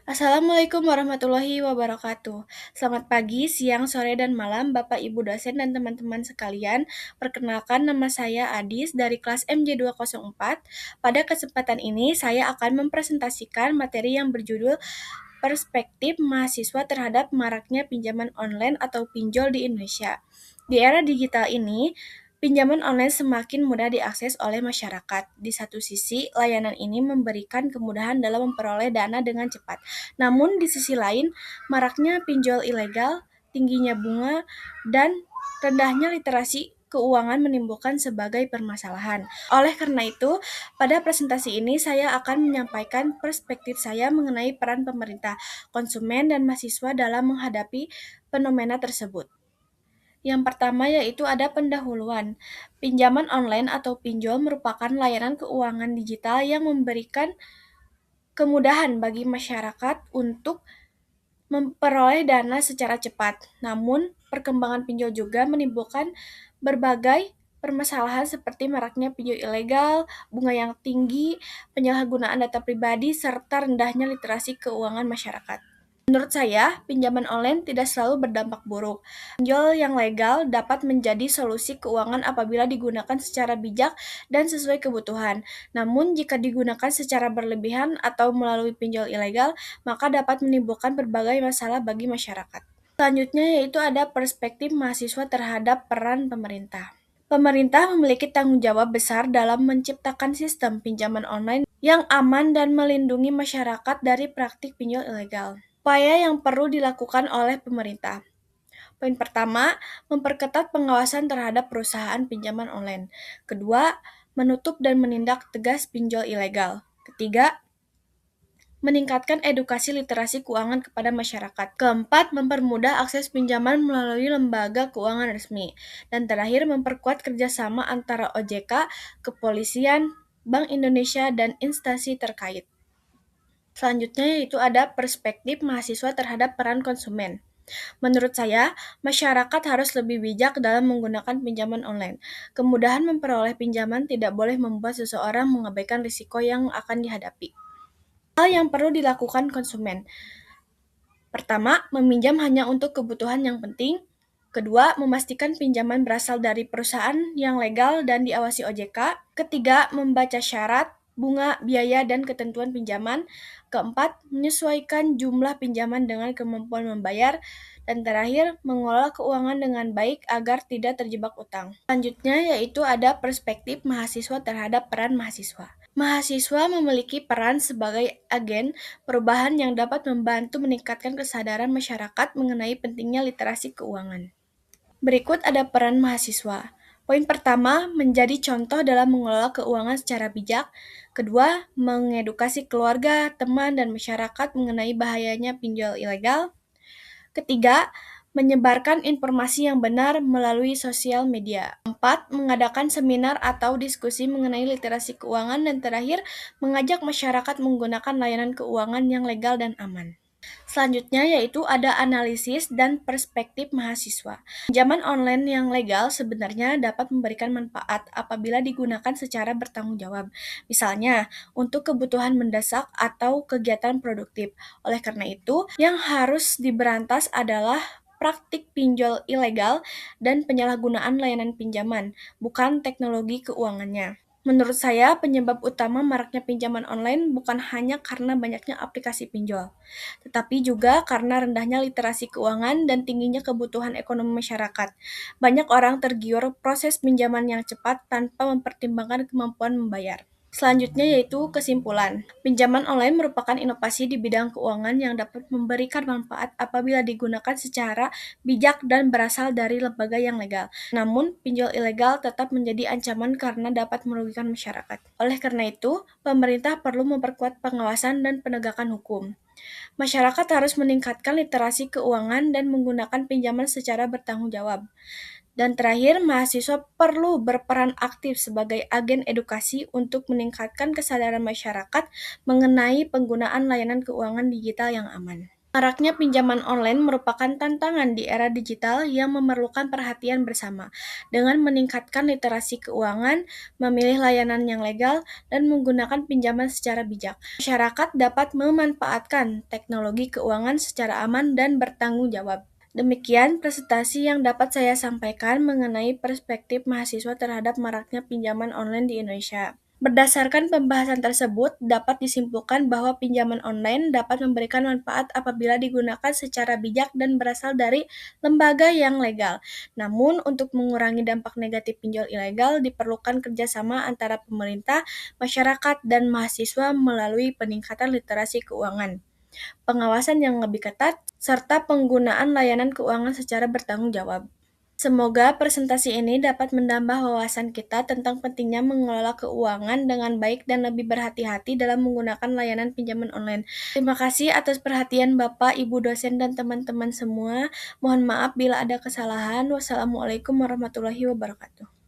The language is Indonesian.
Assalamualaikum warahmatullahi wabarakatuh. Selamat pagi, siang, sore, dan malam, Bapak, Ibu dosen, dan teman-teman sekalian. Perkenalkan, nama saya Adis dari kelas MJ204. Pada kesempatan ini, saya akan mempresentasikan materi yang berjudul Perspektif Mahasiswa Terhadap Maraknya Pinjaman Online atau Pinjol di Indonesia. Di era digital ini, pinjaman online semakin mudah diakses oleh masyarakat. Di satu sisi, layanan ini memberikan kemudahan dalam memperoleh dana dengan cepat. Namun, di sisi lain, maraknya pinjol ilegal, tingginya bunga, dan rendahnya literasi keuangan menimbulkan sebagai permasalahan. Oleh karena itu, pada presentasi ini saya akan menyampaikan perspektif saya mengenai peran pemerintah, konsumen, dan mahasiswa dalam menghadapi fenomena tersebut. Yang pertama yaitu ada pendahuluan. Pinjaman online atau pinjol merupakan layanan keuangan digital yang memberikan kemudahan bagi masyarakat untuk memperoleh dana secara cepat. Namun, perkembangan pinjol juga menimbulkan berbagai permasalahan seperti maraknya pinjol ilegal, bunga yang tinggi, penyalahgunaan data pribadi, serta rendahnya literasi keuangan masyarakat. Menurut saya, pinjaman online tidak selalu berdampak buruk. Pinjol yang legal dapat menjadi solusi keuangan apabila digunakan secara bijak dan sesuai kebutuhan. Namun, jika digunakan secara berlebihan atau melalui pinjol ilegal, maka dapat menimbulkan berbagai masalah bagi masyarakat. Selanjutnya yaitu ada perspektif mahasiswa terhadap peran pemerintah. Pemerintah memiliki tanggung jawab besar dalam menciptakan sistem pinjaman online yang aman dan melindungi masyarakat dari praktik pinjol ilegal. Upaya yang perlu dilakukan oleh pemerintah. Poin pertama, memperketat pengawasan terhadap perusahaan pinjaman online. Kedua, menutup dan menindak tegas pinjol ilegal. Ketiga, meningkatkan edukasi literasi keuangan kepada masyarakat. Keempat, mempermudah akses pinjaman melalui lembaga keuangan resmi. Dan terakhir, memperkuat kerjasama antara OJK, kepolisian, Bank Indonesia, dan instansi terkait. Selanjutnya yaitu ada perspektif mahasiswa terhadap peran konsumen. Menurut saya, masyarakat harus lebih bijak dalam menggunakan pinjaman online. Kemudahan memperoleh pinjaman tidak boleh membuat seseorang mengabaikan risiko yang akan dihadapi. Hal yang perlu dilakukan konsumen. Pertama, meminjam hanya untuk kebutuhan yang penting. Kedua, memastikan pinjaman berasal dari perusahaan yang legal dan diawasi OJK. Ketiga, membaca syarat, bunga, biaya, dan ketentuan pinjaman. Keempat, menyesuaikan jumlah pinjaman dengan kemampuan membayar. Dan terakhir, mengelola keuangan dengan baik agar tidak terjebak utang. Selanjutnya yaitu ada perspektif mahasiswa terhadap peran mahasiswa. Mahasiswa memiliki peran sebagai agen perubahan yang dapat membantu meningkatkan kesadaran masyarakat mengenai pentingnya literasi keuangan. Berikut ada peran mahasiswa. Poin pertama, menjadi contoh dalam mengelola keuangan secara bijak. Kedua, mengedukasi keluarga, teman, dan masyarakat mengenai bahayanya pinjol ilegal. Ketiga, menyebarkan informasi yang benar melalui sosial media. Keempat, mengadakan seminar atau diskusi mengenai literasi keuangan. Dan terakhir, mengajak masyarakat menggunakan layanan keuangan yang legal dan aman. Selanjutnya yaitu ada analisis dan perspektif mahasiswa. Pinjaman online yang legal sebenarnya dapat memberikan manfaat apabila digunakan secara bertanggung jawab. Misalnya, untuk kebutuhan mendesak atau kegiatan produktif. Oleh karena itu, yang harus diberantas adalah praktik pinjol ilegal dan penyalahgunaan layanan pinjaman, bukan teknologi keuangannya. Menurut saya, penyebab utama maraknya pinjaman online bukan hanya karena banyaknya aplikasi pinjol, tetapi juga karena rendahnya literasi keuangan dan tingginya kebutuhan ekonomi masyarakat. Banyak orang tergiur proses pinjaman yang cepat tanpa mempertimbangkan kemampuan membayar. Selanjutnya yaitu kesimpulan. Pinjaman online merupakan inovasi di bidang keuangan yang dapat memberikan manfaat apabila digunakan secara bijak dan berasal dari lembaga yang legal. Namun, pinjol ilegal tetap menjadi ancaman karena dapat merugikan masyarakat. Oleh karena itu, pemerintah perlu memperkuat pengawasan dan penegakan hukum. Masyarakat harus meningkatkan literasi keuangan dan menggunakan pinjaman secara bertanggung jawab. Dan terakhir, mahasiswa perlu berperan aktif sebagai agen edukasi untuk meningkatkan kesadaran masyarakat mengenai penggunaan layanan keuangan digital yang aman. Maraknya pinjaman online merupakan tantangan di era digital yang memerlukan perhatian bersama. Dengan meningkatkan literasi keuangan, memilih layanan yang legal, dan menggunakan pinjaman secara bijak, masyarakat dapat memanfaatkan teknologi keuangan secara aman dan bertanggung jawab. Demikian presentasi yang dapat saya sampaikan mengenai perspektif mahasiswa terhadap maraknya pinjaman online di Indonesia. Berdasarkan pembahasan tersebut, dapat disimpulkan bahwa pinjaman online dapat memberikan manfaat apabila digunakan secara bijak dan berasal dari lembaga yang legal. Namun, untuk mengurangi dampak negatif pinjol ilegal, diperlukan kerjasama antara pemerintah, masyarakat, dan mahasiswa melalui peningkatan literasi keuangan, pengawasan yang lebih ketat, serta penggunaan layanan keuangan secara bertanggung jawab. Semoga presentasi ini dapat menambah wawasan kita tentang pentingnya mengelola keuangan dengan baik dan lebih berhati-hati dalam menggunakan layanan pinjaman online. Terima kasih atas perhatian Bapak, Ibu dosen, dan teman-teman semua. Mohon maaf bila ada kesalahan. Wassalamualaikum warahmatullahi wabarakatuh.